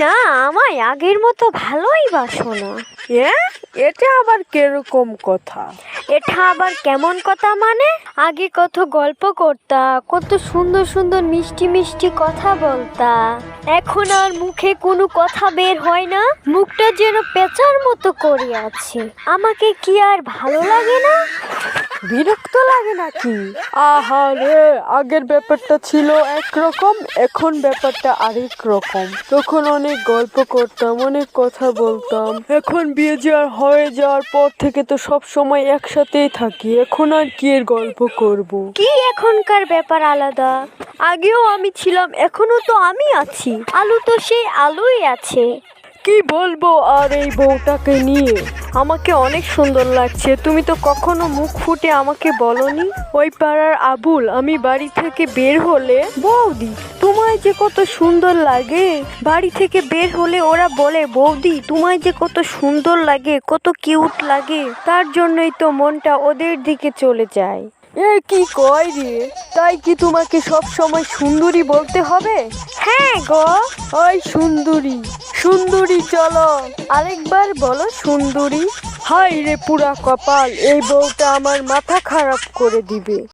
না আমায় আগের মতো ভালোই বাসো না। এটা আবার কিরকম কথা? এটা আবার কেমন কথা মানে? আগে কত গল্প করতা, কত সুন্দর সুন্দর মিষ্টি মিষ্টি কথা বলতা, এখন আর মুখে কোনো কথা বের হয় না। মুখটা যেন পেঁচার মতো করে আছে। আমাকে কি আর ভালো লাগে না? বিরক্ত লাগে নাকি? আহারে, আগের ব্যাপারটা ছিল একরকম, এখন ব্যাপারটা আরেক রকম। তখন অনেক গল্প করতাম, অনেক কথা বলতাম। এখন বিয়ে হয়ে যাওয়ার পর থেকে তো সব সময় একসাথেই থাকি। এখন আর কি এর গল্প করব? কি এখনকার ব্যাপার আলাদা। আগেও আমি ছিলাম, এখনো তো আমি আছি। আলু তো সেই আলুই আছে। কি বলবো আর এই বউটাকে নিয়ে? আমাকে অনেক সুন্দর লাগছে, তুমি তো কখনো মুখ ফুটে আমাকে বলনি। ওই পাড়ার আবুল আমি বাড়ি থেকে বের হলে, বৌদি তোমায় যে কত সুন্দর লাগে, বাড়ি থেকে বের হলে ওরা বলে বৌদি তোমায় যে কত সুন্দর লাগে, কত কিউট লাগে। তার জন্যই তো মনটা ওদের দিকে চলে যায়। এ কি কয় রে? তাই কি তোমাকে সব সময় সুন্দরী বলতে হবে? হ্যাঁ গো। ওই সুন্দরী, সুন্দরী চলো আরেকবার বলো সুন্দরী। হাই রে পুরা কপাল, এই বউটা আমার মাথা খারাপ করে দিবে।